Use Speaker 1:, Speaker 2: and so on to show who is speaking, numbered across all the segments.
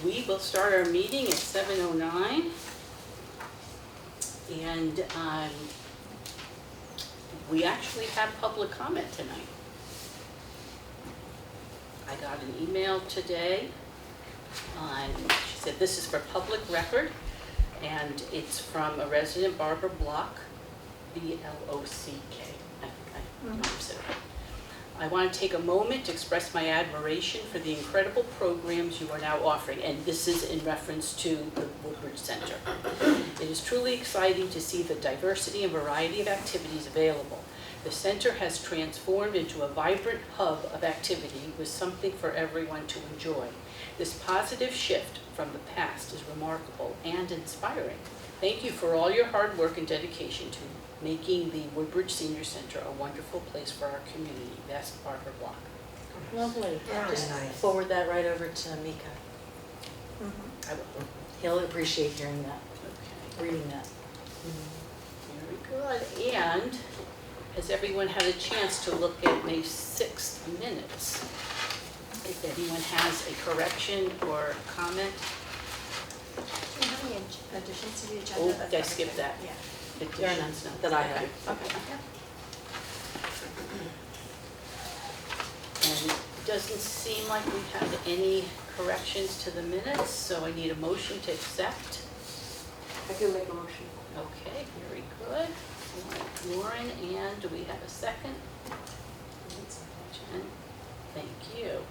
Speaker 1: We will start our meeting at 7:09. And we actually have public comment tonight. I got an email today. She said this is for public record, and it's from a resident, Barbara Block, B-L-O-C-K. I pronounced it right. I want to take a moment to express my admiration for the incredible programs you are now offering, and this is in reference to the Woodbridge Center. It is truly exciting to see the diversity and variety of activities available. The center has transformed into a vibrant hub of activity with something for everyone to enjoy. This positive shift from the past is remarkable and inspiring. Thank you for all your hard work and dedication to making the Woodbridge Senior Center a wonderful place for our community. Best, Barbara Block.
Speaker 2: Lovely.
Speaker 3: Very
Speaker 2: Just
Speaker 3: nice.
Speaker 2: forward that right over to Mika.
Speaker 1: I will.
Speaker 2: He'll appreciate hearing that,
Speaker 1: Okay.
Speaker 2: reading that.
Speaker 1: Very good. And has everyone had a chance to look at May 6th minutes? If anyone has a correction or comment?
Speaker 3: Do you have any additions to the agenda?
Speaker 1: Oh,
Speaker 3: That's
Speaker 1: did I skip
Speaker 3: everything.
Speaker 1: that?
Speaker 3: Yeah.
Speaker 2: There are none
Speaker 1: Additions? No.
Speaker 2: that I have.
Speaker 1: Okay. And it doesn't seem like we have any corrections to the minutes, so I need a motion to accept.
Speaker 2: I can make a motion.
Speaker 1: Okay, very good. Warren, and do we have a second? Jen, thank you.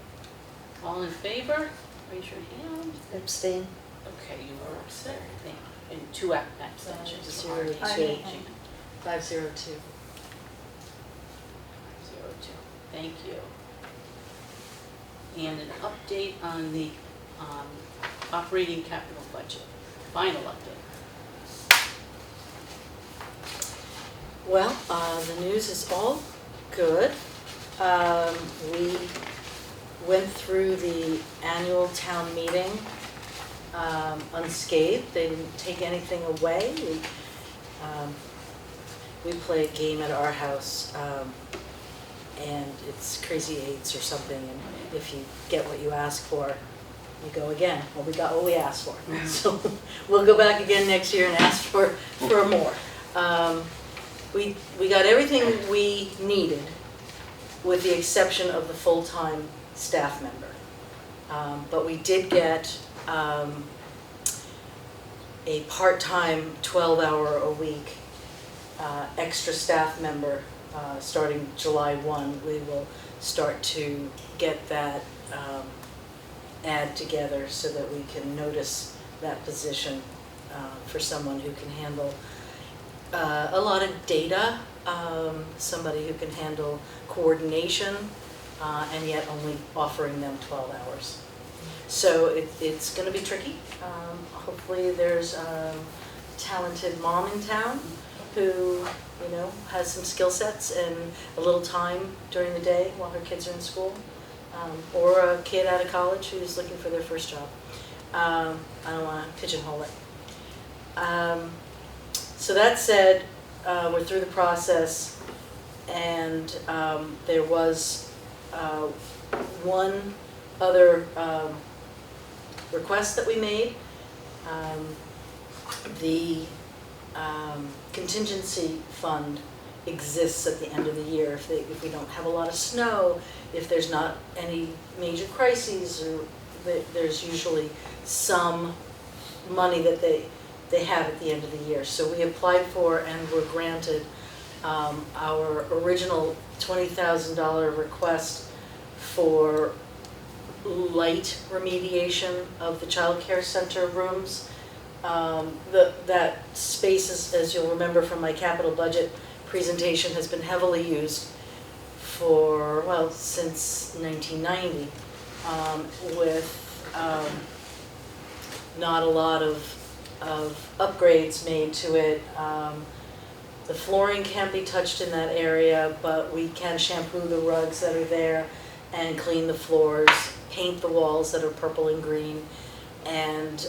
Speaker 1: All in favor? Raise your hand.
Speaker 2: Abstain.
Speaker 1: Okay, you were upset. Thank you. And two abstentions.
Speaker 2: 0-2. 502.
Speaker 1: 0-2. Thank you. And an update on the operating capital budget, final update.
Speaker 2: Well, the news is all good. We went through the annual town meeting unscathed. They didn't take anything away. We play a game at our house, and it's Crazy Eights or something, and if you get what you ask for, you go again. Well, we got what we asked for. So we'll go back again next year and ask for more. We got everything we needed with the exception of the full-time staff member. But we did get a part-time 12-hour-a-week extra staff member starting July 1. We will start to get that ad together so that we can notice that position for someone who can handle a lot of data, somebody who can handle coordination, and yet only offering them 12 hours. So it's going to be tricky. Hopefully there's a talented mom in town who, has some skill sets and a little time during the day while her kids are in school, or a kid out of college who's looking for their first job. I don't want to pigeonhole it. So that said, we're through the process, and there was one other request that we made. The contingency fund exists at the end of the year if we don't have a lot of snow, if there's not any major crises, or there's usually some money that they have at the end of the year. So we applied for and were granted our original $20,000 request for light remediation of the child care center rooms. That space, as you'll remember from my capital budget presentation, has been heavily used for, well, since 1990, with not a lot of upgrades made to it. The flooring can't be touched in that area, but we can shampoo the rugs that are there and clean the floors, paint the walls that are purple and green, and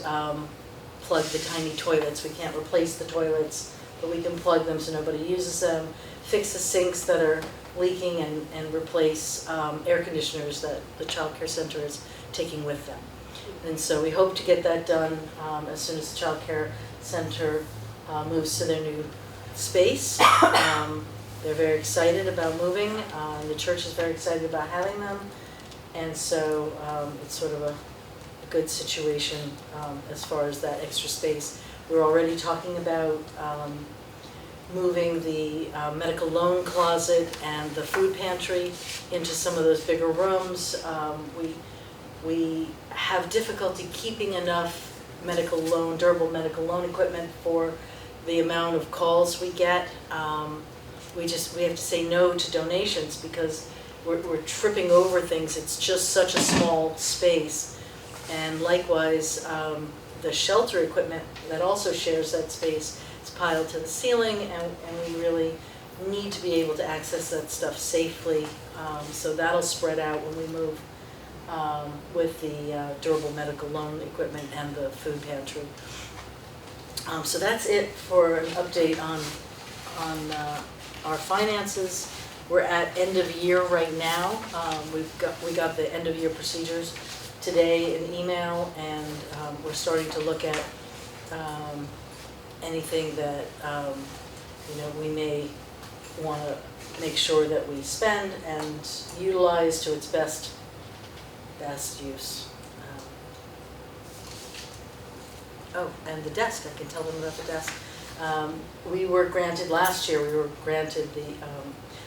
Speaker 2: plug the tiny toilets. We can't replace the toilets, but we can plug them so nobody uses them, fix the sinks that are leaking, and replace air conditioners that the child care center is taking with them. And so we hope to get that done as soon as the child care center moves to their new space. They're very excited about moving, and the church is very excited about having them. And so it's sort of a good situation as far as that extra space. We're already talking about moving the medical loan closet and the food pantry into some of those bigger rooms. We have difficulty keeping enough durable medical loan equipment for the amount of calls we get. We have to say no to donations because we're tripping over things. It's just such a small space. And likewise, the shelter equipment that also shares that space is piled to the ceiling, and we really need to be able to access that stuff safely. So that'll spread out when we move with the durable medical loan equipment and the food pantry. So that's it for an update on our finances. We're at end of year right now. We got the end of year procedures today in email, and we're starting to look at anything that we may want to make sure that we spend and utilize to its best use. And the desk, I can tell them about the desk. We were granted last year,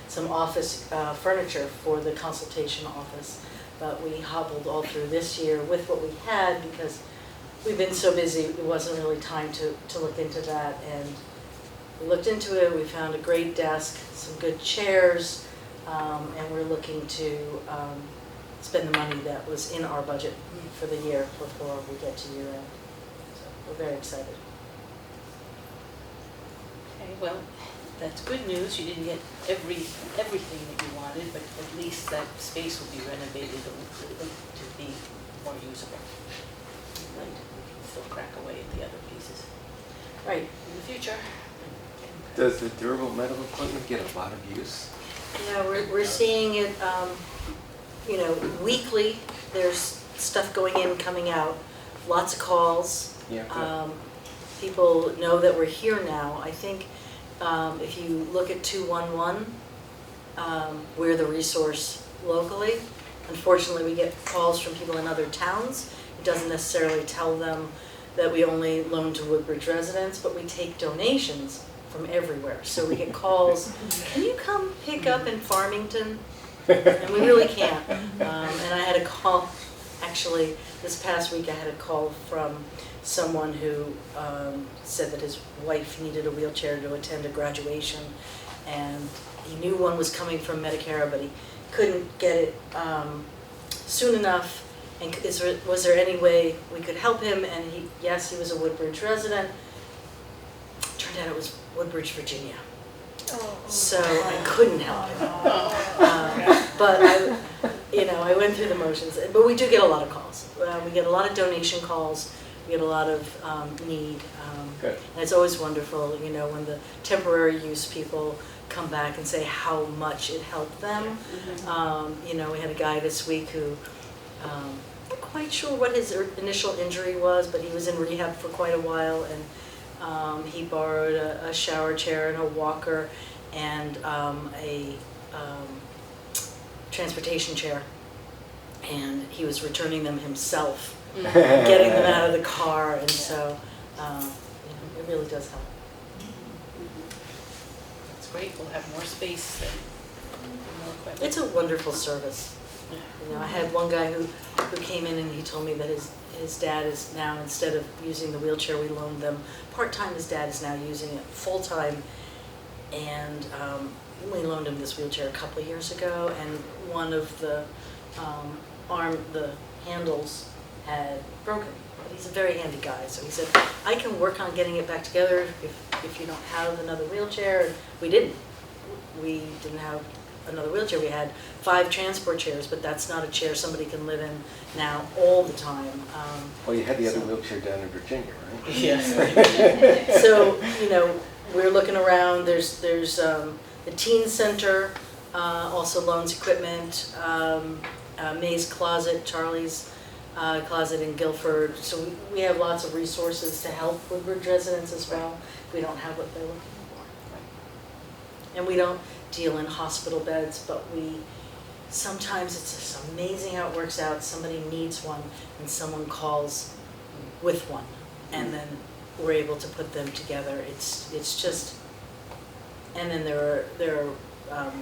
Speaker 2: some office furniture for the consultation office, but we hobbled all through this year with what we had because we've been so busy, it wasn't really time to look into that. And we looked into it, we found a great desk, some good chairs, and we're looking to spend the money that was in our budget for the year before we get to year end. So we're very excited.
Speaker 1: Okay, well, that's good news. You didn't get everything that you wanted, but at least that space will be renovated to be more usable. Right. We can still crack away at the other pieces.
Speaker 2: Right.
Speaker 1: In the future.
Speaker 4: Does the durable medical equipment get a lot of use?
Speaker 2: Yeah, we're seeing it, weekly. There's stuff going in, coming out, lots of calls.
Speaker 4: Yeah.
Speaker 2: People know that we're here now. I think if you look at 211, we're the resource locally. Unfortunately, we get calls from people in other towns. It doesn't necessarily tell them that we only loan to Woodbridge residents, but we take donations from everywhere. So we get calls, can you come pick up in Farmington? And we really can't. And I had a call, actually, this past week I had a call from someone who said that his wife needed a wheelchair to attend a graduation, and he knew one was coming from Medicare, but he couldn't get it soon enough. And was there any way we could help him? And yes, he was a Woodbridge resident. Turned out it was Woodbridge, Virginia. So I couldn't help him. But I went through the motions. But we do get a lot of calls. We get a lot of donation calls. We get a lot of need.
Speaker 4: Good.
Speaker 2: And it's always wonderful, when the temporary use people come back and say how much it helped them. We had a guy this week who, I'm not quite sure what his initial injury was, but he was in rehab for quite a while, and he borrowed a shower chair and a walker and a transportation chair, and he was returning them himself, getting them out of the car, and so it really does help.
Speaker 1: That's great. We'll have more space and more equipment.
Speaker 2: It's a wonderful service. I had one guy who came in and he told me that his dad is now, instead of using the wheelchair we loaned them part-time, his dad is now using it full-time. And we loaned him this wheelchair a couple of years ago, and one of the the handles had broken. But he's a very handy guy, so he said, I can work on getting it back together if you don't have another wheelchair. And we didn't have another wheelchair. We had 5 transport chairs, but that's not a chair somebody can live in now all the time.
Speaker 4: Well, you had the other wheelchair down in Virginia, right?
Speaker 1: Yes.
Speaker 2: So, we're looking around. There's the teen center also loans equipment. May's Closet, Charlie's closet in Guilford. So we have lots of resources to help Woodbridge residents as well if we don't have what they're looking for. And we don't deal in hospital beds, but sometimes it's just amazing how it works out. Somebody needs one and someone calls with one, and then we're able to put them together. It's just, and then there are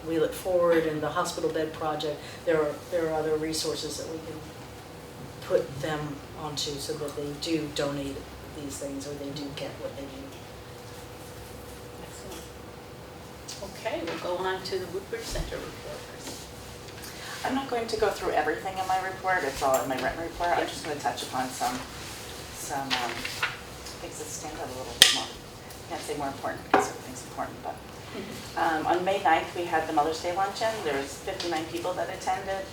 Speaker 2: Wheel It Forward and the hospital bed project. There are other resources that we can put them onto so that they do donate these things or they do get what they need.
Speaker 1: Excellent. Okay, we'll go on to the Woodbridge Center report.
Speaker 5: I'm not going to go through everything in my report, it's all in my written report. I'm just going to touch upon some things that stand out a little bit more. I can't say more important because everything's important, but on May 9th we had the Mother's Day luncheon. There was 59 people that attended.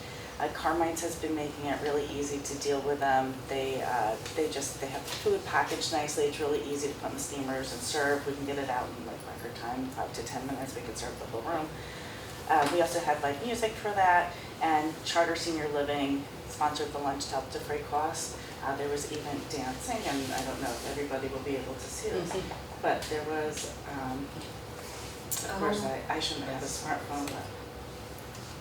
Speaker 5: Carmine's has been making it really easy to deal with them. They have food packaged nicely. It's really easy to put in the steamers and serve. We can get it out in like record time, 5 to 10 minutes. We can serve the whole room. We also had live music for that, and Charter Senior Living sponsored the lunch to help defray costs. There was even dancing, and I don't know if everybody will be able to see this, but there was, of course, I shouldn't have a smartphone, but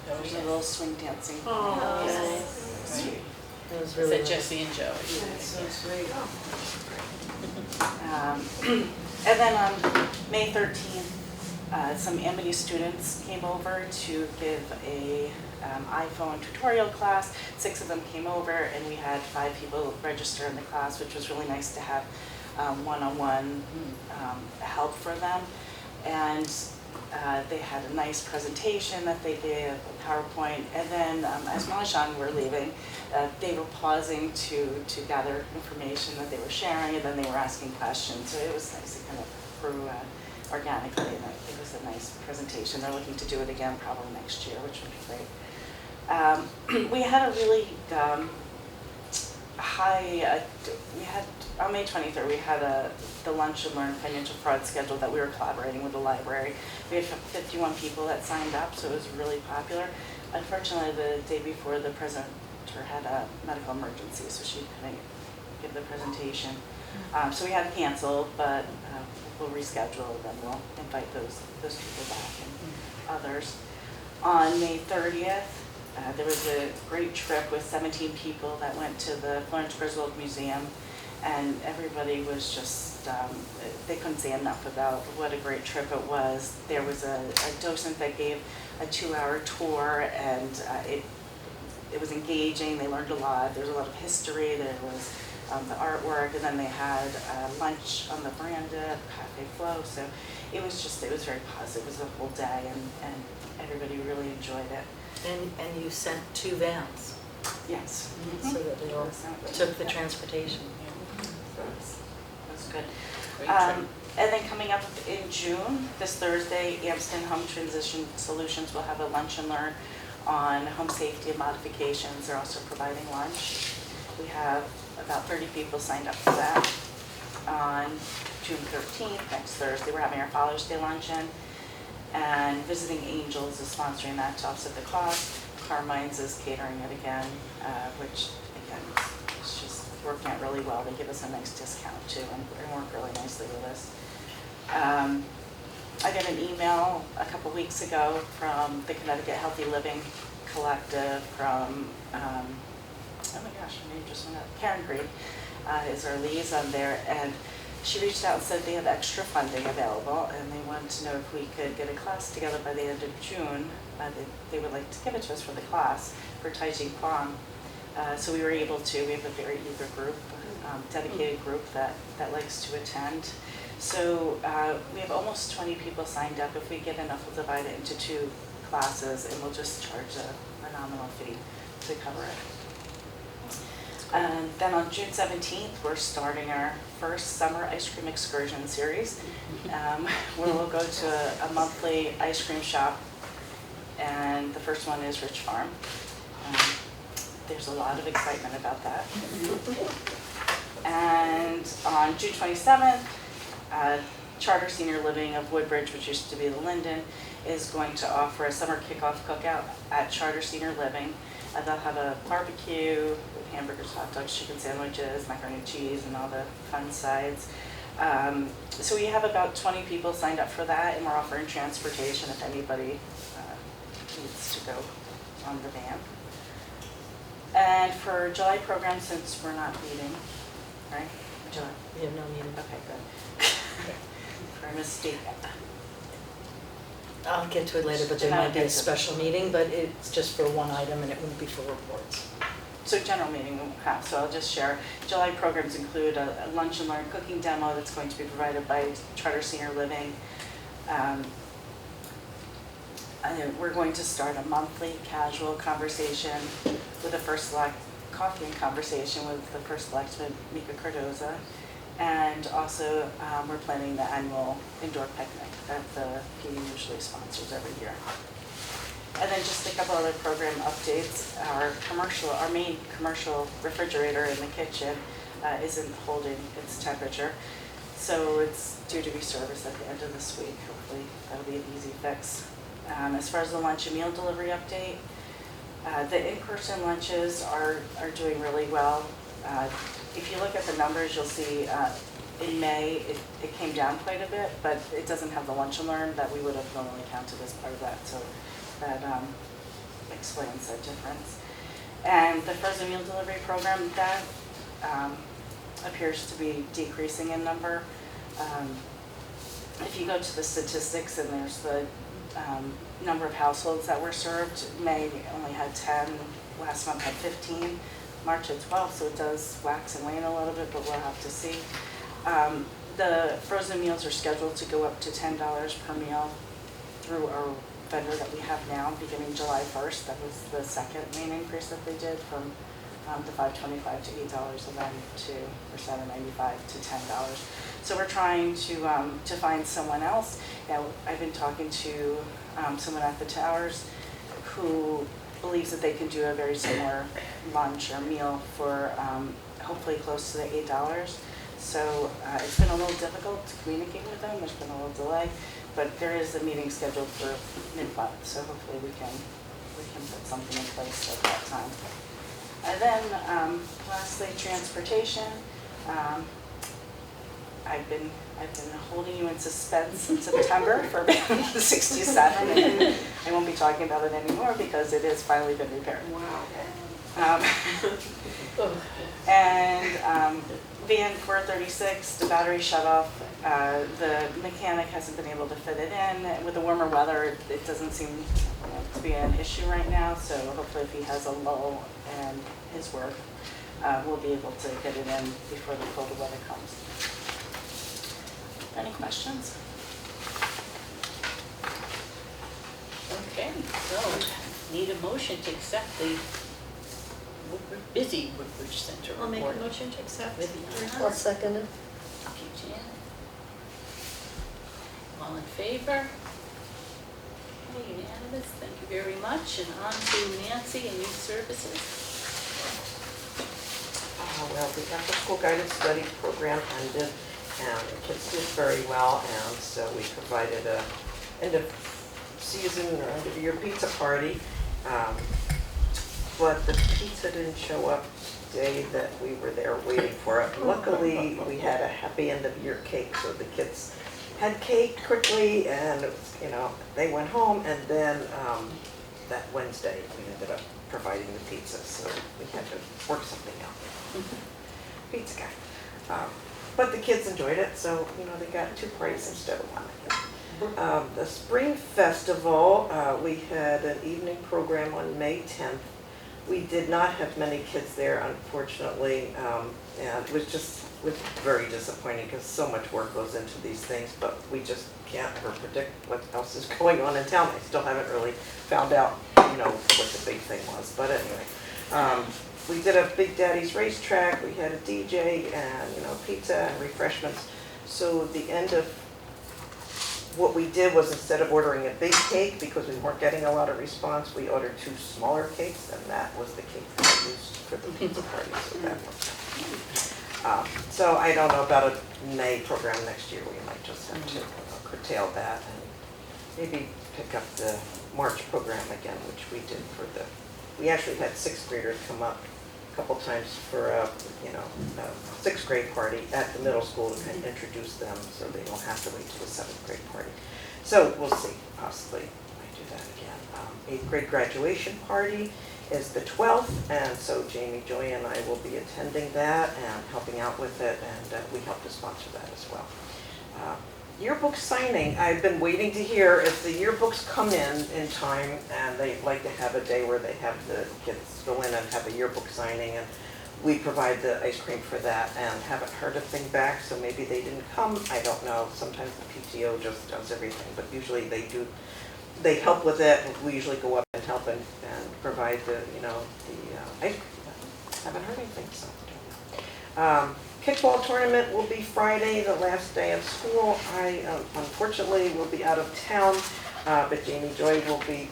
Speaker 5: there was a little swing dancing.
Speaker 2: Oh,
Speaker 1: nice.
Speaker 5: Sweet.
Speaker 2: That was
Speaker 1: Is
Speaker 2: really
Speaker 1: that
Speaker 2: nice.
Speaker 1: Jesse and Joe?
Speaker 2: That's so sweet.
Speaker 5: And then on May 13th, some Amity students came over to give a iPhone tutorial class. 6 of them came over, and we had 5 people register in the class, which was really nice to have one-on-one help for them. And they had a nice presentation that they gave, a PowerPoint, and then as Molly and were leaving, they were pausing to gather information that they were sharing, and then they were asking questions. So it was nice. It kind of grew organically, and it was a nice presentation. They're looking to do it again probably next year, which would be great. We had a really on May 23rd, we had the Lunch and Learn Financial Fraud schedule that we were collaborating with the library. We had 51 people that signed up, so it was really popular. Unfortunately, the day before, the presenter had a medical emergency, so she couldn't give the presentation. So we had to cancel, but we'll reschedule, then we'll invite those people back and others. On May 30th, there was a great trip with 17 people that went to the Florence Griswold Museum, and everybody was just, they couldn't say enough about what a great trip it was. There was a docent that gave a 2-hour tour, and it was engaging. They learned a lot. There was a lot of history. There was the artwork, and then they had lunch on the veranda, Cafe Flow. So it was very positive. It was a whole day, and everybody really enjoyed it.
Speaker 2: And you sent 2 vans
Speaker 5: Yes.
Speaker 2: so that they all took the transportation.
Speaker 5: That's good.
Speaker 1: Great trip.
Speaker 5: And then coming up in June, this Thursday, Amston Home Transition Solutions will have a lunch and learn on home safety and modifications. They're also providing lunch. We have about 30 people signed up for that. On June 13th, next Thursday, we're having our Father's Day luncheon. And Visiting Angels is sponsoring that to offset the cost. Carmine's is catering it again, which again is just working out really well. They give us a nice discount too, and work really nicely with us. I got an email a couple weeks ago from the Connecticut Healthy Living Collective from, oh my gosh, her name just went up, Karen Green is our liaison there, and she reached out and said they have extra funding available, and they wanted to know if we could get a class together by the end of June. They would like to give it to us for the class for Taijing Kwang. So we were able to. We have a very eager group, dedicated group that likes to attend. So we have almost 20 people signed up. If we get enough, we'll divide it into 2 classes, and we'll just charge a nominal fee to cover it. And then on June 17th, we're starting our first summer ice cream excursion series, where we'll go to a monthly ice cream shop, and the first one is Rich Farm. There's a lot of excitement about that. And on June 27th, Charter Senior Living of Woodbridge, which used to be the Linden, is going to offer a summer kickoff cookout at Charter Senior Living. They'll have a barbecue with hamburgers, hot dogs, chicken sandwiches, macaroni and cheese, and all the fun sides. So we have about 20 people signed up for that, and we're offering transportation if anybody needs to go on the van. And for July program, since we're not meeting, right? July.
Speaker 2: We have no meeting.
Speaker 5: Okay, good. For a mistake.
Speaker 2: I'll get to it later, but there
Speaker 5: Then I'll
Speaker 2: might be
Speaker 5: get
Speaker 2: a
Speaker 5: to it.
Speaker 2: special meeting, but it's just for one item and it won't be for reports.
Speaker 5: So general meeting we won't have, so I'll just share. July programs include a lunch and learn cooking demo that's going to be provided by Charter Senior Living. And we're going to start a monthly casual conversation with the first select, coffee and conversation with the first selectman, Mika Cardoza. And also, we're planning the annual indoor picnic that the PD usually sponsors every year. And then just a couple other program updates. Our main commercial refrigerator in the kitchen isn't holding its temperature. So it's due to be serviced at the end of this week. Hopefully that'll be an easy fix. As far as the lunch and meal delivery update, the in-person lunches are doing really well. If you look at the numbers, you'll see in May it came down quite a bit, but it doesn't have the lunch and learn that we would have normally counted as part of that. So that explains that difference. And the frozen meal delivery program, that appears to be decreasing in number. If you go to the statistics and there's the number of households that were served, May only had 10, last month had 15, March had 12, so it does wax and wane a little bit, but we'll have to see. The frozen meals are scheduled to go up to $10 per meal through our vendor that we have now, beginning July 1st. That was the second main increase that they did, from the $5.25 to $8, and then for $7.95 to $10. So we're trying to find someone else. Now, I've been talking to someone at the Towers who believes that they can do a very similar lunch or meal for hopefully close to the $8. So it's been a little difficult to communicate with them. There's been a little delay, but there is a meeting scheduled for mid-month, so hopefully we can put something in place at that time. And then lastly, transportation. I've been holding you in suspense in September for Band 67, and I won't be talking about it anymore because it has finally been repaired.
Speaker 3: Wow.
Speaker 5: And Van 436, the battery shut off. The mechanic hasn't been able to fit it in. With the warmer weather, it doesn't seem to be an issue right now, so hopefully if he has a lull in his work, we'll be able to get it in before the colder weather comes. Any questions?
Speaker 1: Okay, so need a motion to accept the busy Woodbridge Center report.
Speaker 3: I'll make a motion to accept.
Speaker 1: Vivian.
Speaker 3: I'll second it.
Speaker 1: Thank you, Janet. All in favor? Okay, unanimous, thank you very much. And on to Nancy and Youth Services.
Speaker 6: Well, the after-school guided study program ended, and the kids did very well, and so we provided a end-of-season or end-of-year pizza party. But the pizza didn't show up the day that we were there waiting for it. Luckily, we had a happy end-of-year cake, so the kids had cake quickly, and it was, they went home, and then that Wednesday, we ended up providing the pizza, so we had to work something out. Pizza guy. But the kids enjoyed it, so they got 2 parties instead of 1. The Spring Festival, we had an evening program on May 10th. We did not have many kids there, unfortunately, and it was very disappointing because so much work goes into these things, but we just can't ever predict what else is going on in town. I still haven't really found out, what the big thing was, but anyway. We did a Big Daddy's racetrack, we had a DJ and, pizza and refreshments. So the end of what we did was, instead of ordering a big cake, because we weren't getting a lot of response, we ordered 2 smaller cakes, and that was the cake that I used for the pizza party, so that worked out. So I don't know about a May program next year. We might just have to curtail that and maybe pick up the March program again, which we did for the we actually had sixth graders come up a couple times for a sixth grade party at the middle school to kind of introduce them so they don't have to wait till the seventh grade party. So we'll see, possibly I do that again. Eighth grade graduation party is the 12th, and so Jamie, Joy, and I will be attending that and helping out with it, and we help to sponsor that as well. Yearbook signing, I've been waiting to hear if the yearbooks come in time, and they like to have a day where they have the kids go in and have a yearbook signing, and we provide the ice cream for that, and haven't heard a thing back, so maybe they didn't come, I don't know. Sometimes the PTO just does everything, but usually they do. They help with it. We usually go up and help and provide the ice cream. Haven't heard anything, so I don't know. Kickball tournament will be Friday, the last day of school. I unfortunately will be out of town, but Jamie Joy will be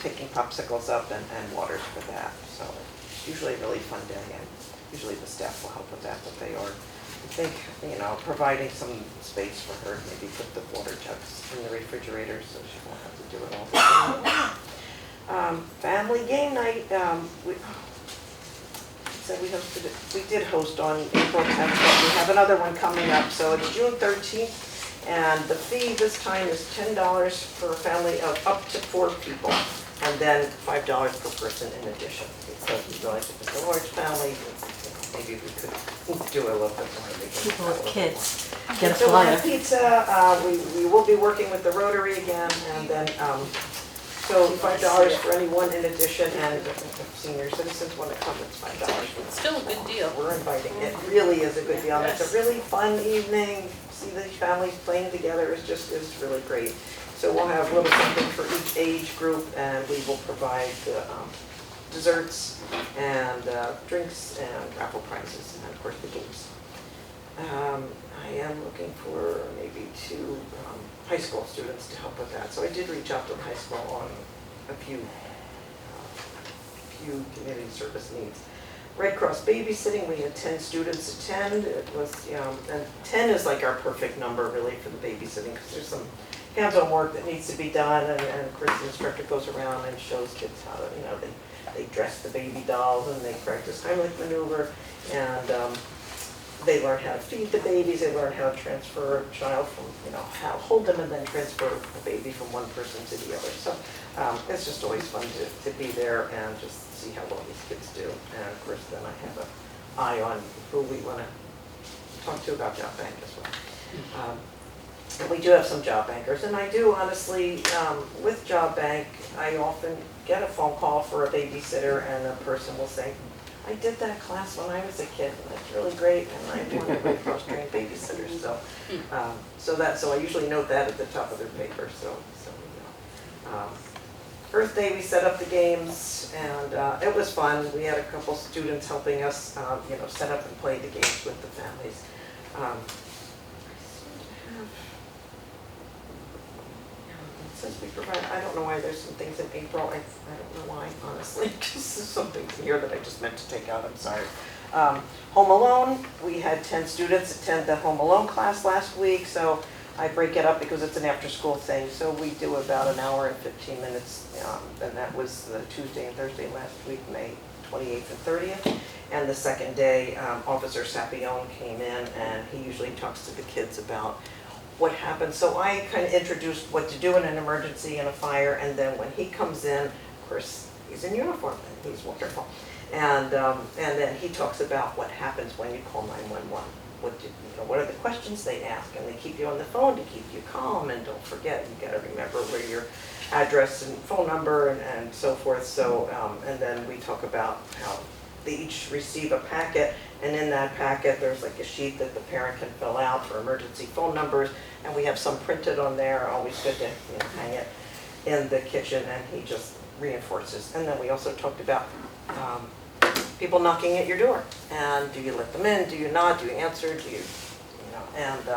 Speaker 6: picking popsicles up and waters for that. So it's usually a really fun day, and usually the staff will help with that, but they are, I think, providing some space for her, maybe put the water jugs in the refrigerator so she won't have to do it all the time. Family game night, we did host on April 10th, but we have another one coming up, so it's June 13th, and the fee this time is $10 for a family of up to 4 people, and then $5 per person in addition, because we realize if it's a large family, maybe we could do a little bit more.
Speaker 2: People with kids,
Speaker 6: And
Speaker 2: get a
Speaker 6: so we'll have
Speaker 2: flyer.
Speaker 6: pizza, we will be working with the Rotary again, and then, so $5 for anyone in addition, and if senior citizens want to come, it's $5.
Speaker 1: It's still a good deal.
Speaker 6: We're inviting, it really is a good deal, and it's a really fun evening, see these families playing together is really great. So we'll have a little something for each age group, and we will provide the desserts and drinks and raffle prizes, and of course the games. I am looking for maybe 2 high school students to help with that. So I did reach out to the high school on a few community service needs. Red Cross babysitting, we had 10 students attend. It was, and 10 is like our perfect number really for the babysitting, because there's some hands-on work that needs to be done, and of course the instructor goes around and shows kids how to, they dress the baby dolls and they practice Heimlich maneuver, and they learn how to feed the babies, they learn how to transfer a child from, how to hold them and then transfer a baby from one person to the other. So it's just always fun to be there and just see how well these kids do. And of course then I have an eye on who we want to talk to about job bank as well. And we do have some job bankers, and I do honestly, with job bank, I often get a phone call for a babysitter, and a person will say, I did that class when I was a kid, and it's really great, and I do want to cross-trained babysitters. So I usually note that at the top of their paper. Earth Day, we set up the games, and it was fun. We had a couple students helping us, set up and play the games with the families. Since we provide, I don't know why there's some things in April, I don't know why, honestly, because there's some things in here that I just meant to take out, I'm sorry. Home Alone, we had 10 students attend the Home Alone class last week, so I break it up because it's an after-school thing, so we do about an hour and 15 minutes, and that was the Tuesday and Thursday last week, May 28th and 30th. And the second day, Officer Sapione came in, and he usually talks to the kids about what happens. So I kind of introduced what to do in an emergency and a fire, and then when he comes in, of course, he's in uniform, and he's wonderful. And then he talks about what happens when you call 911. What are the questions they ask, and they keep you on the phone to keep you calm, and don't forget, you gotta remember where your address and phone number and so forth. So, and then we talk about how they each receive a packet, and in that packet there's like a sheet that the parent can fill out for emergency phone numbers, and we have some printed on there, always good to hang it in the kitchen, and he just reinforces. And then we also talked about people knocking at your door, and do you let them in, do you not, do you answer, do you, and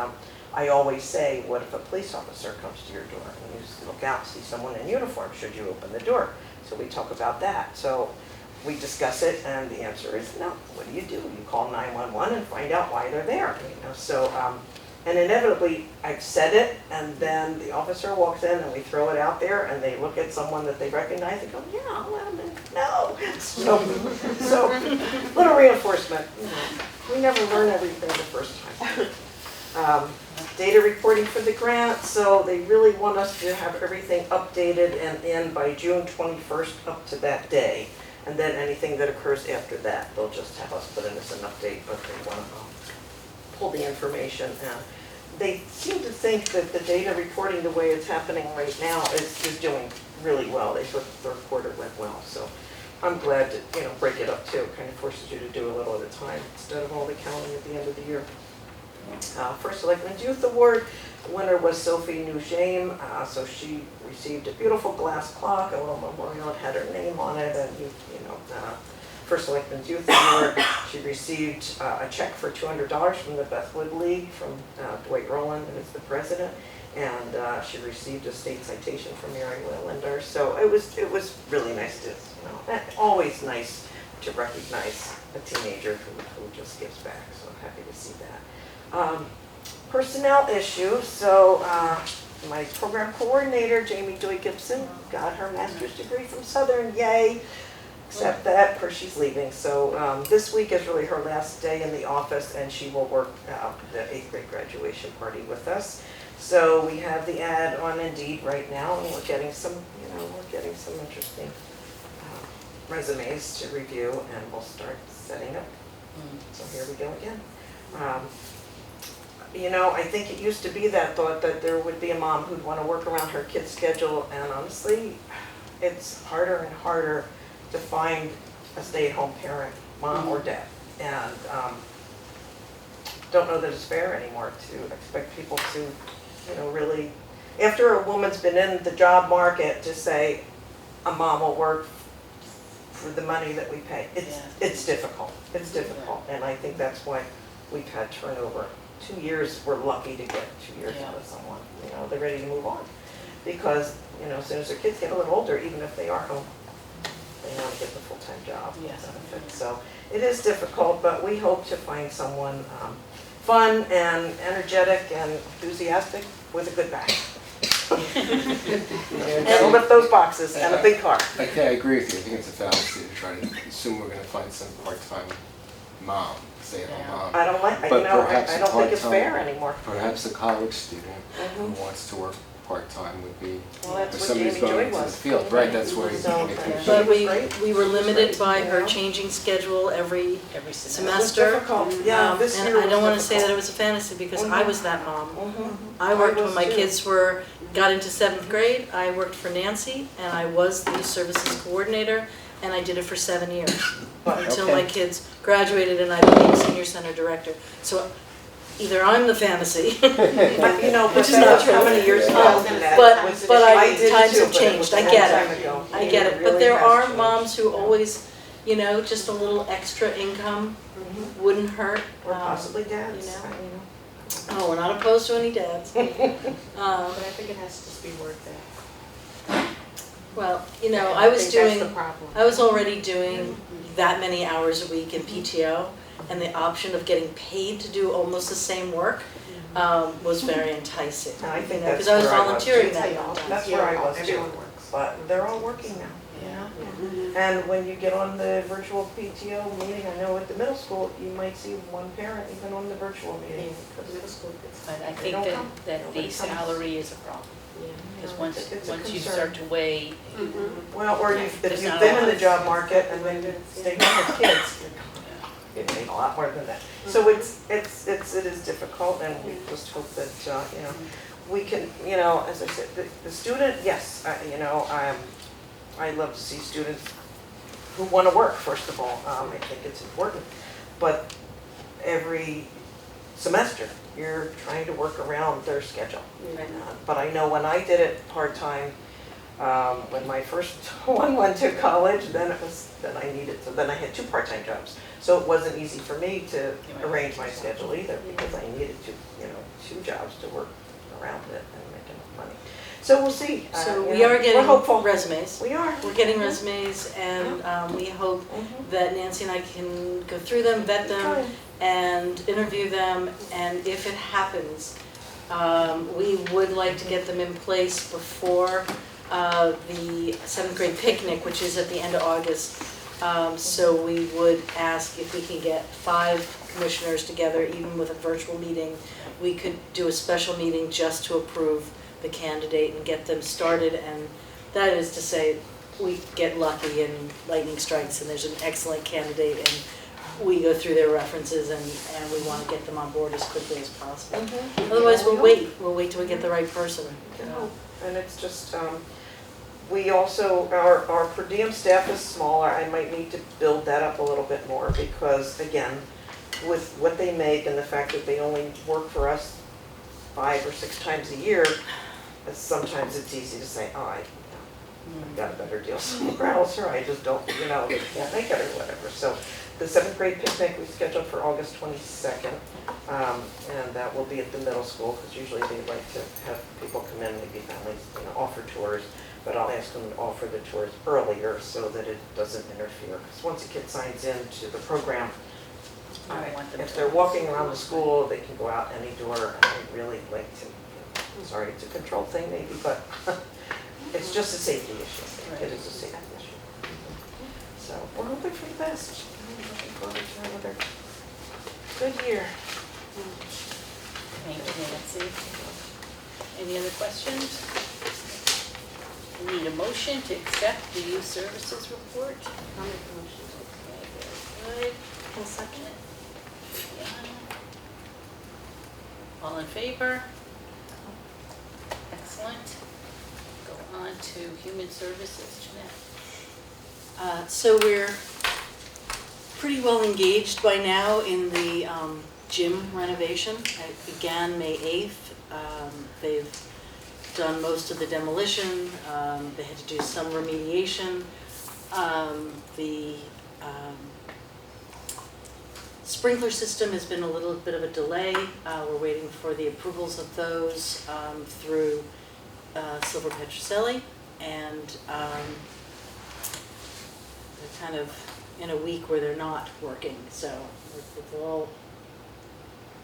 Speaker 6: I always say, what if a police officer comes to your door and you look out, see someone in uniform, should you open the door? So we talk about that. So we discuss it, and the answer is no. What do? You call 911 and find out why they're there. So And inevitably, I've said it, and then the officer walks in and we throw it out there, and they look at someone that they recognize and go, yeah, I'll let them in. No. So little reinforcement. We never learn everything the first time. Data reporting for the grant, so they really want us to have everything updated and in by June 21st up to that day. And then anything that occurs after that, they'll just have us put in as an update, but they want to pull the information. And they seem to think that the data reporting the way it's happening right now is doing really well. They thought the third quarter went well. So I'm glad to, break it up too. It kind of forces you to do a little at a time instead of all the counting at the end of the year. First Selectmen's Youth Award, the winner was Sophie Nugame. So she received a beautiful glass clock, a little memorial. It had her name on it, and First Selectmen's Youth Award. She received a check for $200 from the Bethwood League from Dwight Rowland, who is the president, and she received a state citation from Mary Waylander. So it was really nice to, always nice to recognize a teenager who just gives back. So I'm happy to see that. Personnel issues. So my program coordinator, Jamie Joy Gibson, got her master's degree from Southern. Yay! Except that she's leaving. So this week is really her last day in the office, and she will work the 8th grade graduation party with us. So we have the ad on Indeed right now, and we're getting some, interesting resumes to review, and we'll start setting up. So here we go again. I think it used to be that thought that there would be a mom who'd want to work around her kid's schedule, and honestly, it's harder and harder to find a stay-at-home parent, mom or dad. And don't know that it's fair anymore to expect people to, really, after a woman's been in the job market, to say a mom will work for the money that we pay. It's difficult. It's difficult. And I think that's why we've had turnover. 2 years, we're lucky to get 2 years out of someone. They're ready to move on. Because, as soon as their kids get a little older, even if they are home, they want to get the full-time job.
Speaker 1: Yes.
Speaker 6: So it is difficult, but we hope to find someone fun and energetic and enthusiastic with a good back. And lift those boxes and a big car.
Speaker 4: I agree with you. I think it's a fallacy to try to assume we're going to find some part-time mom, stay-at-home mom.
Speaker 6: I don't like,
Speaker 4: But
Speaker 6: I don't
Speaker 4: perhaps
Speaker 6: think it's
Speaker 4: part-time-
Speaker 6: fair anymore.
Speaker 4: Perhaps a college student who wants to work part-time would be,
Speaker 6: Well, that's
Speaker 4: if
Speaker 6: what
Speaker 4: somebody's
Speaker 6: Jamie
Speaker 4: going
Speaker 6: Joy
Speaker 4: into the
Speaker 6: was.
Speaker 4: field, right, that's where you
Speaker 6: So,
Speaker 4: make
Speaker 6: yeah.
Speaker 4: things.
Speaker 2: But
Speaker 6: Great.
Speaker 2: we were limited by her
Speaker 6: Yeah.
Speaker 2: changing schedule every
Speaker 1: Every semester.
Speaker 6: It was
Speaker 2: semester.
Speaker 6: difficult. Yeah, this
Speaker 2: And
Speaker 6: year
Speaker 2: I
Speaker 6: was
Speaker 2: don't want to say that it
Speaker 6: difficult.
Speaker 2: was a fantasy, because I was that mom.
Speaker 6: Mhm.
Speaker 2: I worked
Speaker 6: I
Speaker 2: when
Speaker 6: was
Speaker 2: my
Speaker 6: too.
Speaker 2: kids got into 7th grade. I worked for Nancy, and I was the services coordinator, and I did it for 7 years, until my
Speaker 4: Okay.
Speaker 2: kids graduated and I became senior center director. So either I'm the fantasy,
Speaker 6: But but
Speaker 2: Which is
Speaker 6: that
Speaker 2: not
Speaker 6: was how
Speaker 2: true.
Speaker 6: many years ago that
Speaker 2: but
Speaker 6: was-
Speaker 2: I
Speaker 6: did
Speaker 2: times
Speaker 6: too,
Speaker 2: have
Speaker 6: but it
Speaker 2: changed.
Speaker 6: was
Speaker 2: I
Speaker 6: a long
Speaker 2: get
Speaker 6: time
Speaker 2: it.
Speaker 6: ago.
Speaker 2: I get it.
Speaker 6: really
Speaker 2: But there
Speaker 6: has
Speaker 2: are
Speaker 6: changed.
Speaker 2: moms who always, just a little extra income
Speaker 6: Mhm.
Speaker 2: wouldn't hurt.
Speaker 6: Or possibly dads.
Speaker 2: you know.
Speaker 6: I mean,
Speaker 2: Oh, we're not opposed to any dads.
Speaker 3: But I think it has to just be worth it.
Speaker 2: Well, I
Speaker 3: think
Speaker 2: was
Speaker 3: that's the
Speaker 2: doing,
Speaker 3: problem.
Speaker 2: I was already doing that many hours a week in PTO, and the option of getting paid to do almost the same work was very enticing.
Speaker 6: And I think
Speaker 2: Because
Speaker 6: that's
Speaker 2: I was
Speaker 6: where I was.
Speaker 2: volunteering
Speaker 3: That's how
Speaker 2: that
Speaker 3: y'all
Speaker 2: whole
Speaker 3: do.
Speaker 2: time.
Speaker 6: That's where I was too.
Speaker 3: Everyone works.
Speaker 6: But they're all working now. And when you get on the virtual PTO meeting, I know at the middle school, you might see one parent even on the virtual meeting. because
Speaker 3: Middle school gets.
Speaker 1: But I
Speaker 6: They
Speaker 1: think
Speaker 6: don't
Speaker 1: that,
Speaker 6: come.
Speaker 1: that
Speaker 6: Nobody
Speaker 1: the
Speaker 6: comes.
Speaker 1: salary is a problem. Because once
Speaker 6: it's a
Speaker 1: you
Speaker 6: concern.
Speaker 1: start to weigh,
Speaker 6: Well, or
Speaker 1: Yeah,
Speaker 6: if
Speaker 1: there's
Speaker 6: you've
Speaker 1: not
Speaker 6: been
Speaker 1: a
Speaker 6: in
Speaker 1: lot.
Speaker 6: the job market and then you stay home with kids, you're getting a lot more than that. So it is difficult, and we just hope that, we can, as I said, the student, yes, I love to see students who want to work, first of all. I think it's important. But every semester, you're trying to work around their schedule. But I know when I did it part-time, when my first one went to college, then I had 2 part-time jobs. So it wasn't easy for me to arrange my schedule either, because I needed 2 jobs to work around it and make enough money. So we'll see.
Speaker 2: So
Speaker 6: You
Speaker 2: we
Speaker 6: know,
Speaker 2: are
Speaker 6: we're
Speaker 2: getting
Speaker 6: hopeful.
Speaker 2: resumes.
Speaker 6: We are.
Speaker 2: We're getting resumes, and we hope that Nancy and I can go through them, vet them, and interview them, and if it happens, we would like to get them in place before the 7th grade picnic, which is at the end of August. So we would ask if we can get 5 commissioners together, even with a virtual meeting. We could do a special meeting just to approve the candidate and get them started, and that is to say, we get lucky and lightning strikes and there's an excellent candidate and we go through their references and we want to get them on board as quickly as possible. Otherwise, we'll wait till we get the right person.
Speaker 6: And it's just, we also, our per diem staff is smaller. I might need to build that up a little bit more because, again, with what they make and the fact that they only work for us 5 or 6 times a year, sometimes it's easy to say, oh, I've got a better deal somewhere else, or I just don't, they can't make it or whatever. So the 7th grade picnic we scheduled for August 22nd, and that will be at the middle school, because usually they like to have people come in, maybe families, offer tours, but I'll ask them to offer the tours earlier so that it doesn't interfere. Because once a kid signs into the program, if they're walking around the school, they can go out any door, and I really like to, sorry, it's a control thing maybe, but it's just a safety issue. It is a safety issue. So we're hoping for the best. I'm looking forward to another good year.
Speaker 1: Thank you, Nancy. Any other questions? We need a motion to accept the youth services report.
Speaker 2: I'll make the motion.
Speaker 1: Okay, very good.
Speaker 3: I'll second it.
Speaker 1: All in favor? Excellent. Go on to human services, Jeanette.
Speaker 2: So we're pretty well engaged by now in the gym renovation. It began May 8th. They've done most of the demolition. They had to do some remediation. The sprinkler system has been a little bit of a delay. We're waiting for the approvals of those through Silver Petroselli, and they're kind of in a week where they're not working, so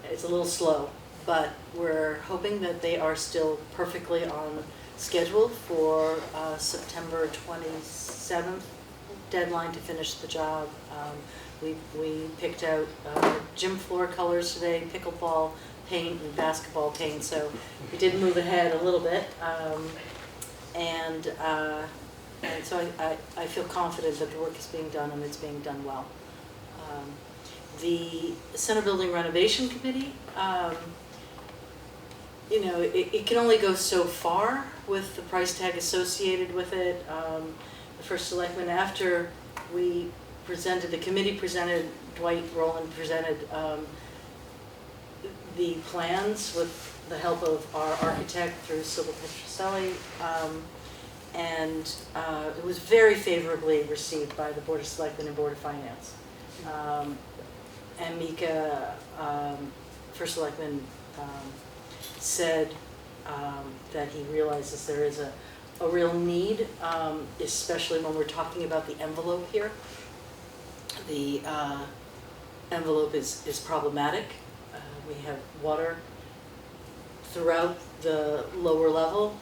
Speaker 2: it's a little slow, but we're hoping that they are still perfectly on schedule for September 27th deadline to finish the job. We picked out gym floor colors today, pickleball paint and basketball paint, so we did move ahead a little bit. And so I feel confident that the work is being done and it's being done well. The Center Building Renovation Committee, it can only go so far with the price tag associated with it. The first selectman, after we presented, the committee presented, Dwight Rowland presented the plans with the help of our architect through Silver Petroselli, and it was very favorably received by the Board of Selectmen and Board of Finance. And Mika, First Selectman, said that he realizes there is a real need, especially when we're talking about the envelope here. The envelope is problematic. We have water throughout the lower level.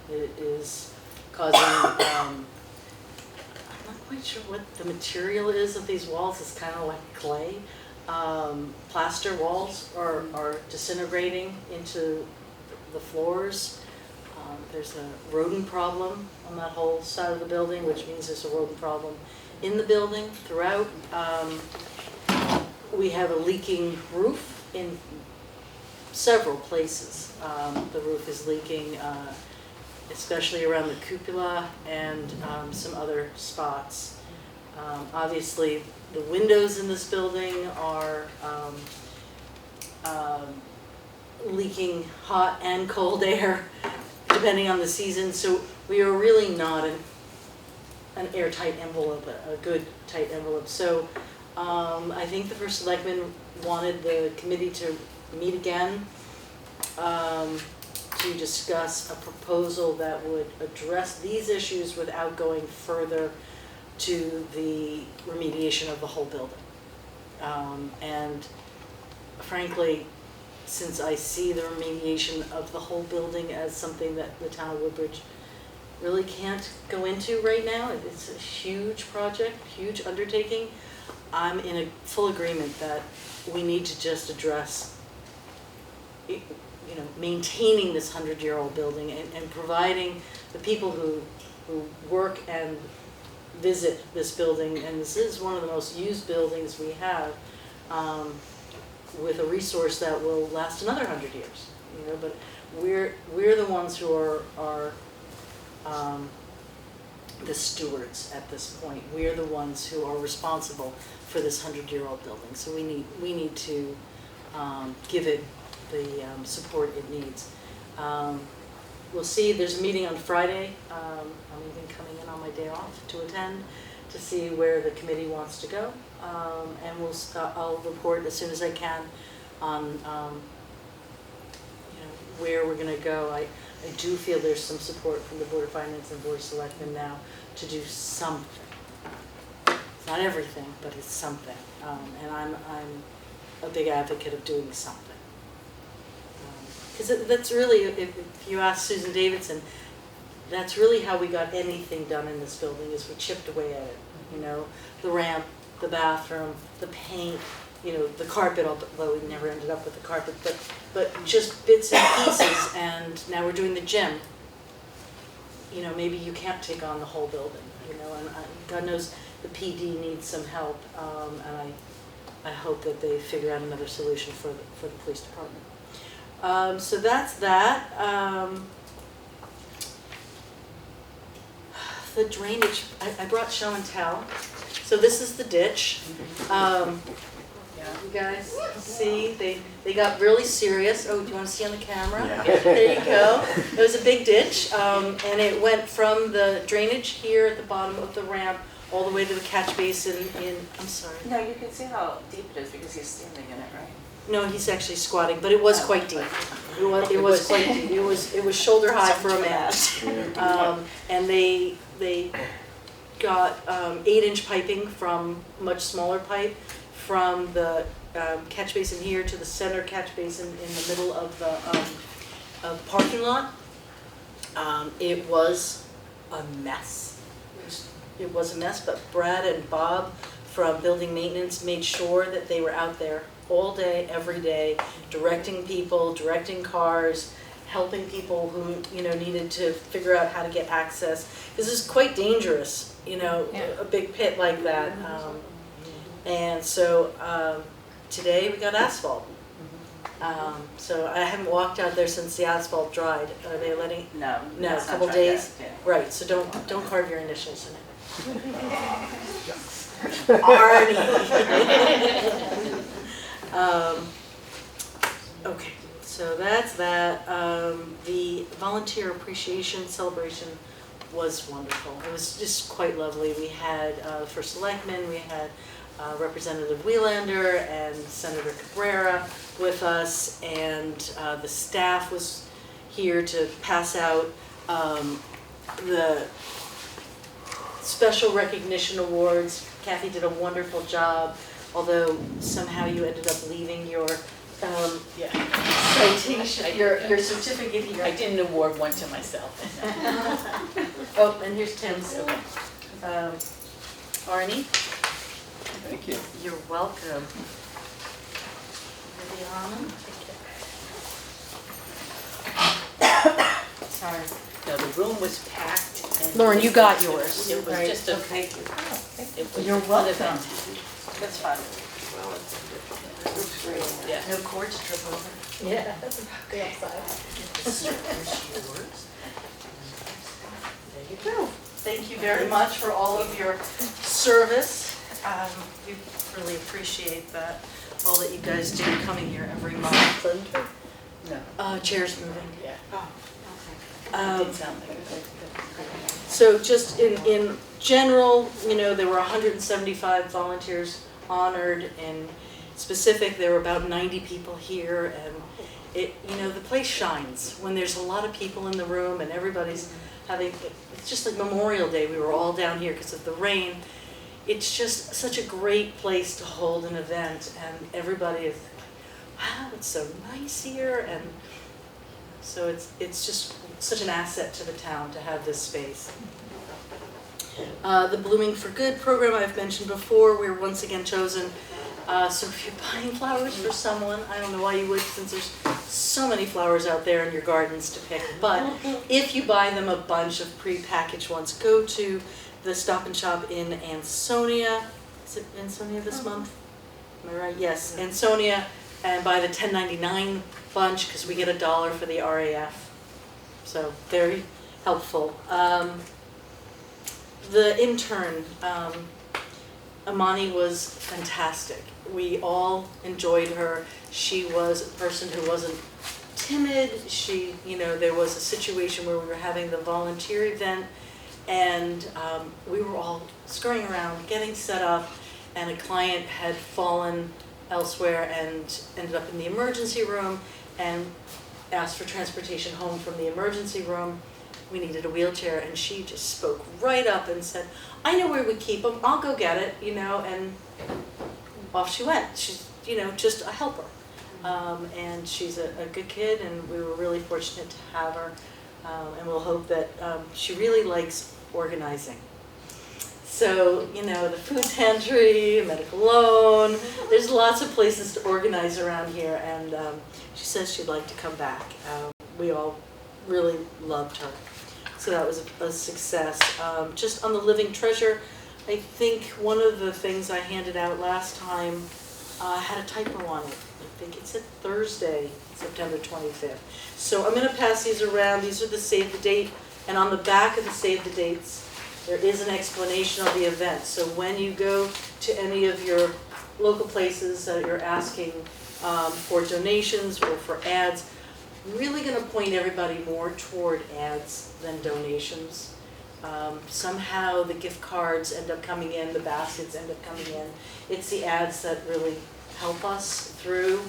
Speaker 2: It is causing, I'm not quite sure what the material is of these walls. It's kind of like clay. Plaster walls are disintegrating into the floors. There's a rodent problem on that whole side of the building, which means there's a rodent problem in the building throughout. We have a leaking roof in several places. The roof is leaking, especially around the cupola and some other spots. Obviously, the windows in this building are leaking hot and cold air, depending on the season. So we are really not an airtight envelope, a good tight envelope. So I think the First Selectman wanted the committee to meet again to discuss a proposal that would address these issues without going further to the remediation of the whole building. And frankly, since I see the remediation of the whole building as something that the town of Woodbridge really can't go into right now, it's a huge project, huge undertaking, I'm in a full agreement that we need to just address, you know, maintaining this 100-year-old building and providing the people who work and visit this building, and this is one of the most used buildings we have, with a resource that will last another 100 years, you know, but we're the ones who are the stewards at this point. We're the ones who are responsible for this 100-year-old building, so we need to give it the support it needs. We'll see, there's a meeting on Friday. I'm even coming in on my day off to attend to see where the committee wants to go. And I'll report as soon as I can on you know, where we're going to go. I do feel there's some support from the Board of Finance and Board of Selectmen now to do something. It's not everything, but it's something. And I'm a big advocate of doing something. Because that's really, if you ask Susan Davidson, that's really how we got anything done in this building, is we chipped away at it. You know, the ramp, the bathroom, the paint, you know, the carpet, although we never ended up with the carpet, but just bits and pieces, and now we're doing the gym. You know, maybe you can't take on the whole building, you know, and God knows the PD needs some help, and I hope that they figure out another solution for the police department. So that's that. The drainage, I brought show and tell. So this is the ditch. You guys see, they got really serious. Oh, do you want to see on the camera?
Speaker 6: Yeah.
Speaker 2: There you go. It was a big ditch, and it went from the drainage here at the bottom of the ramp all the way to the catch basin in, I'm sorry.
Speaker 5: No, you can see how deep it is because he's standing in it, right?
Speaker 2: No, he's actually squatting, but it was quite deep. It was quite deep. It was shoulder high for a man. And they got 8-inch piping from much smaller pipe from the catch basin here to the center catch basin in the middle of the parking lot. It was a mess. It was a mess, but Brad and Bob from building maintenance made sure that they were out there all day, every day, directing people, directing cars, helping people who, you know, needed to figure out how to get access. This is quite dangerous, you know, a big pit like that. And so today we got asphalt. So I haven't walked out there since the asphalt dried. Are they letting?
Speaker 5: No,
Speaker 2: No, a
Speaker 5: it's not
Speaker 2: couple
Speaker 5: tried
Speaker 2: days.
Speaker 5: yet,
Speaker 2: Right. So don't carve your initials in it. Arnie. Okay, so that's that. The volunteer appreciation celebration was wonderful. It was just quite lovely. We had, for selectmen, we had Representative Wheelander and Senator Cabrera with us, and the staff was here to pass out the special recognition awards. Kathy did a wonderful job, although somehow you ended up leaving your citation, your certificate here.
Speaker 1: I didn't award one to myself.
Speaker 2: Oh, and here's Tim's. Arnie,
Speaker 4: Thank you.
Speaker 2: you're welcome. Ready on? Sorry.
Speaker 1: No, the room was packed. And
Speaker 2: Lauren, you got yours.
Speaker 1: It was
Speaker 2: Right,
Speaker 1: just a.
Speaker 2: okay.
Speaker 1: It was
Speaker 2: You're
Speaker 1: an
Speaker 2: welcome.
Speaker 1: event.
Speaker 5: That's fun.
Speaker 1: Yeah.
Speaker 2: No cords to trip over.
Speaker 3: Yeah, that's about the outside.
Speaker 2: Here's yours. There you go. Thank you very much for all of your service. We really appreciate that, all that you guys do coming here every month.
Speaker 1: No.
Speaker 2: Chair's moving.
Speaker 1: Yeah.
Speaker 2: Um,
Speaker 1: It sounded like it.
Speaker 2: So just in general, you know, there were 175 volunteers honored. In specific, there were about 90 people here, and the place shines when there's a lot of people in the room and everybody's having, it's just like Memorial Day, we were all down here because of the rain. It's just such a great place to hold an event, and everybody is, wow, it's so nice here, and so it's just such an asset to the town to have this space. The Blooming for Good program I've mentioned before, we were once again chosen. So if you're buying flowers for someone, I don't know why you would, since there's so many flowers out there in your gardens to pick, but if you buy them a bunch of pre-packaged ones, go to the Stop and Shop in Ansonia. Is it Ansonia this month? Am I right? Yes, Ansonia, and buy the $10.99 bunch because we get $1 for the RAF. So very helpful. The intern, Amani, was fantastic. We all enjoyed her. She was a person who wasn't timid. She, there was a situation where we were having the volunteer event, and we were all scurrying around, getting set up, and a client had fallen elsewhere and ended up in the emergency room and asked for transportation home from the emergency room. We needed a wheelchair, and she just spoke right up and said, I know where we keep them, I'll go get it, and off she went. She's, just a helper. And she's a good kid, and we were really fortunate to have her. And we'll hope that she really likes organizing. So, the food pantry, medical loan, there's lots of places to organize around here, and she says she'd like to come back. We all really loved her. So that was a success. Just on the Living Treasure, I think one of the things I handed out last time had a typo on it. I think it said Thursday, September 25th. So I'm going to pass these around. These are the save the date, and on the back of the save the dates, there is an explanation of the event. So when you go to any of your local places that you're asking for donations or for ads, I'm really going to point everybody more toward ads than donations. Somehow the gift cards end up coming in, the baskets end up coming in. It's the ads that really help us through,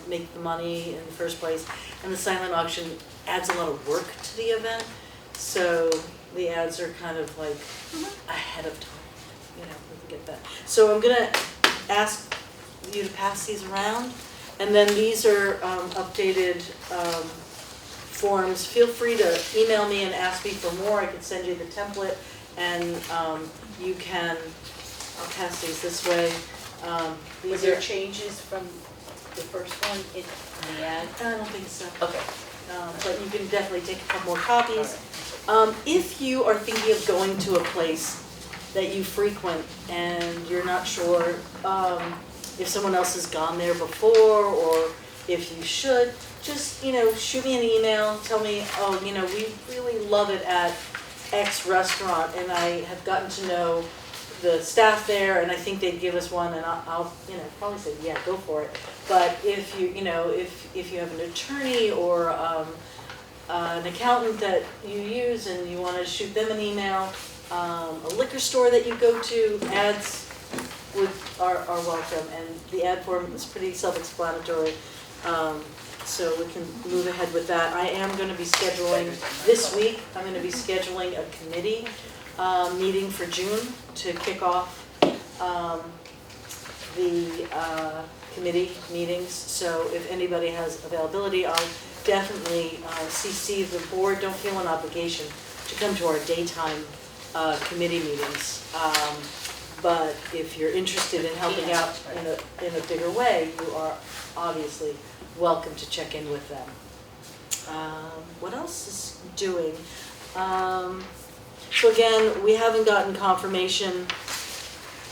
Speaker 2: make the money in the first place. And the silent auction adds a lot of work to the event. So the ads are kind of like ahead of time, we can get that. So I'm gonna ask you to pass these around. And then these are updated forms. Feel free to email me and ask me for more. I can send you the template, and you can, I'll pass these this way.
Speaker 1: Were there changes from the first one in the ad?
Speaker 2: I don't think so.
Speaker 1: Okay.
Speaker 2: But you can definitely take a couple more copies. If you are thinking of going to a place that you frequent and you're not sure if someone else has gone there before, or if you should, just, shoot me an email, tell me, we really love it at X restaurant, and I have gotten to know the staff there, and I think they'd give us one, and I'll probably say, yeah, go for it. But if you, if you have an attorney or an accountant that you use and you want to shoot them an email, a liquor store that you go to, ads are welcome, and the ad form is pretty self-explanatory, so we can move ahead with that. I am going to be scheduling, this week, I'm going to be scheduling a committee meeting for June to kick off the committee meetings, so if anybody has availability, I'll definitely CC the board. Don't feel an obligation to come to our daytime committee meetings. But if you're interested in helping out in a bigger way, you are obviously welcome to check in with them. What else is doing? So again, we haven't gotten confirmation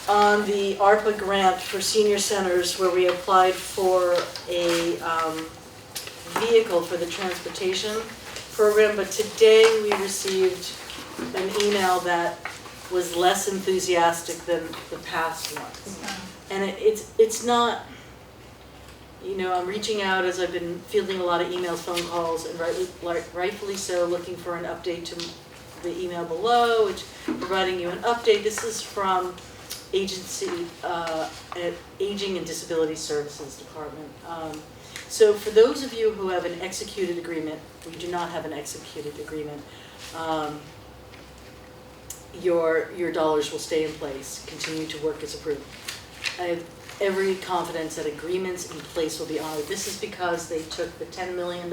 Speaker 2: on the ARPA grant for senior centers, where we applied for a vehicle for the transportation program, but today we received an email that was less enthusiastic than the past ones. And it's not, I'm reaching out as I've been fielding a lot of emails, phone calls, and rightfully so, looking for an update to the email below, which providing you an update. This is from agency, Aging and Disability Services Department. So for those of you who have an executed agreement, we do not have an executed agreement, your dollars will stay in place, continue to work as approved. I have every confidence that agreements in place will be honored. This is because they took the $10 million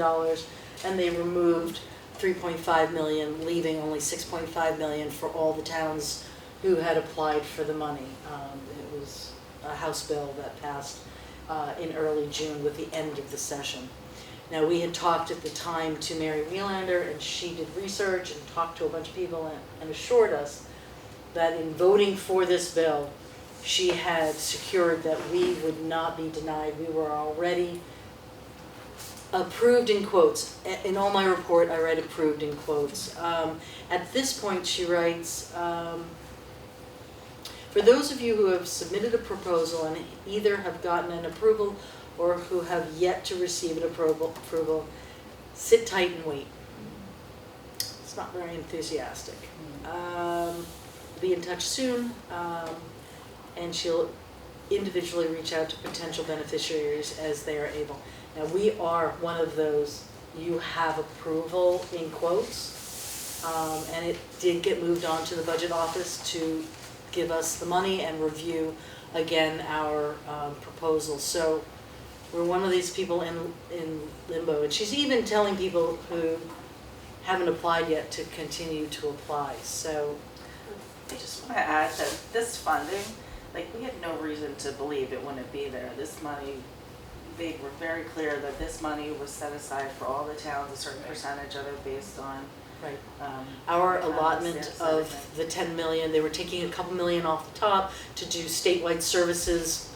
Speaker 2: and they removed 3.5 million, leaving only 6.5 million for all the towns who had applied for the money. It was a House bill that passed in early June with the end of the session. Now, we had talked at the time to Mary Wielander, and she did research and talked to a bunch of people and assured us that in voting for this bill, she had secured that we would not be denied. We were already approved in quotes. In all my report, I write approved in quotes. At this point, she writes, for those of you who have submitted a proposal and either have gotten an approval or who have yet to receive an approval, sit tight and wait. It's not very enthusiastic. Be in touch soon, and she'll individually reach out to potential beneficiaries as they are able. Now, we are one of those, you have approval in quotes, and it did get moved on to the budget office to give us the money and review again our proposal. So we're one of these people in limbo, and she's even telling people who haven't applied yet to continue to apply. So
Speaker 5: I just want to add that this funding, like, we had no reason to believe it wouldn't be there. This money, they were very clear that this money was set aside for all the towns, a certain percentage of it based on
Speaker 2: right. Our
Speaker 5: economics,
Speaker 2: allotment
Speaker 5: yes,
Speaker 2: of
Speaker 5: everything.
Speaker 2: the 10 million, they were taking a couple million off the top to do statewide services,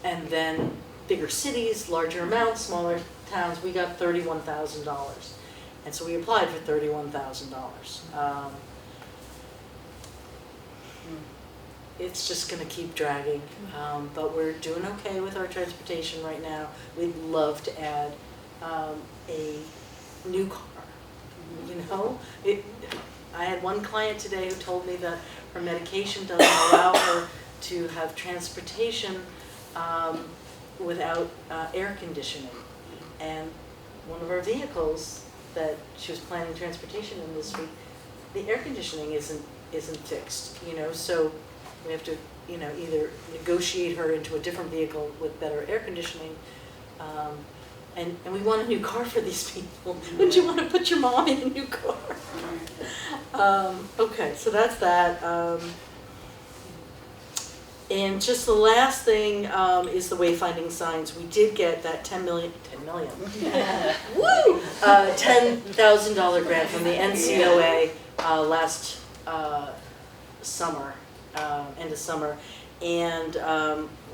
Speaker 2: and then bigger cities, larger amounts, smaller towns, we got $31,000. And so we applied for $31,000. It's just gonna keep dragging, but we're doing okay with our transportation right now. We'd love to add a new car, you know? I had one client today who told me that her medication doesn't allow her to have transportation without air conditioning. And one of our vehicles that she was planning transportation in this week, the air conditioning isn't fixed, you know, so we have to, you know, either negotiate her into a different vehicle with better air conditioning, and we want a new car for these people. Wouldn't you want to put your mom in a new car? Okay, so that's that. And just the last thing is the wayfinding signs. We did get that $10 million, woo! $10,000 grant from the NCOA last summer, end of summer, and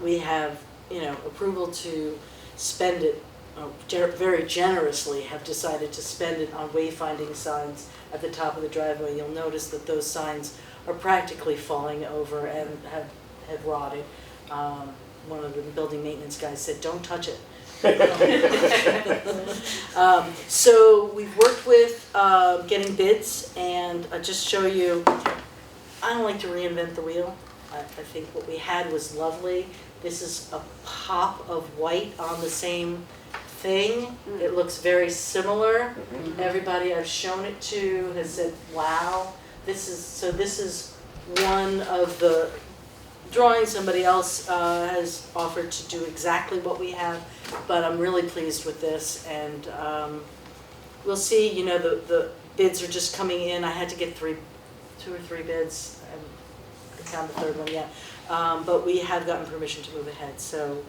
Speaker 2: we have, you know, approval to spend it very generously. Have decided to spend it on wayfinding signs at the top of the driveway. You'll notice that those signs are practically falling over and have rotted. One of the building maintenance guys said, "Don't touch it." So we've worked with getting bids, and I'll just show you. I don't like to reinvent the wheel. I think what we had was lovely. This is a pop of white on the same thing. It looks very similar. Everybody I've shown it to has said, "Wow, this is one of the drawings." Somebody else has offered to do exactly what we have, but I'm really pleased with this, and we'll see. You know, the bids are just coming in. I had to get 2 or 3 bids. I found the third one yet, but we have gotten permission to move ahead. So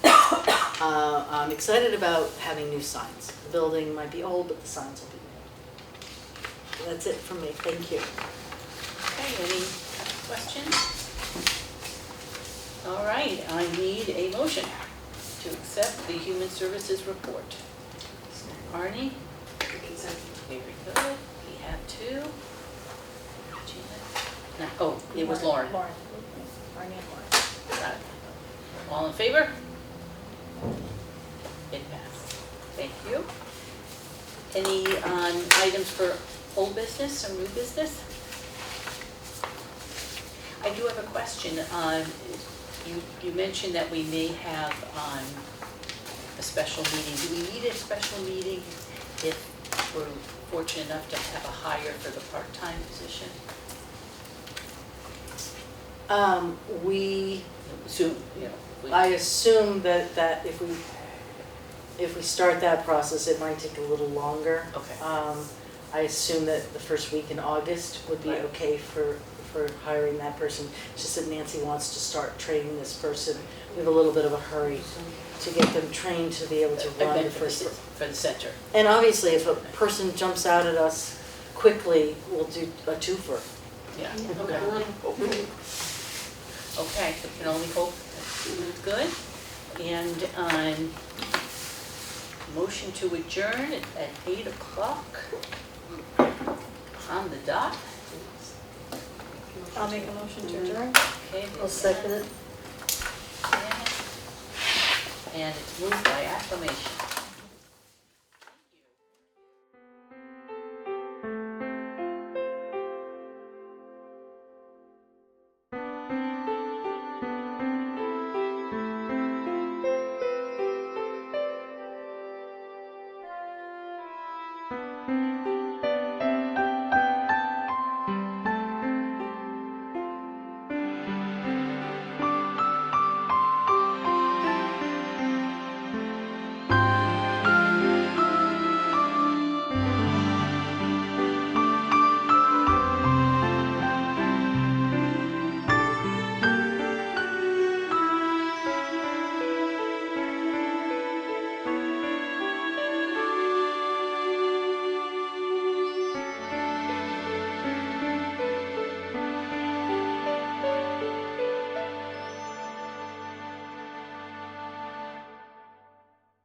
Speaker 2: I'm excited about having new signs. The building might be old, but the signs will be new. That's it from me. Thank you.
Speaker 1: Okay, any questions? All right, I need a motion to accept the Human Services report. Arnie? Very good. We have 2. No, oh, it was Lauren.
Speaker 3: Arnie and Lauren.
Speaker 1: Got it. All in favor? It passed. Thank you. Any items for old business or new business? I do have a question. You mentioned that we may have a special meeting. Do we need a special meeting if we're fortunate enough to have a hire for the part-time position? So, you know,
Speaker 2: I assume that if we start that process, it might take a little longer.
Speaker 1: Okay.
Speaker 2: I assume that the first week in August would be
Speaker 1: Right.
Speaker 2: okay for hiring that person. It's just that Nancy wants to start training this person. We have a little bit of a hurry to get them trained to be able to run the first.
Speaker 1: For the center.
Speaker 2: And obviously, if a person jumps out at us quickly, we'll do a twofer.
Speaker 1: Yeah, okay. Okay, we can only hope it's good. And motion to adjourn at 8 o'clock on the dot.
Speaker 3: I'll make a motion to adjourn.
Speaker 1: Okay.
Speaker 2: I'll second it.
Speaker 1: And it's moved by acclamation.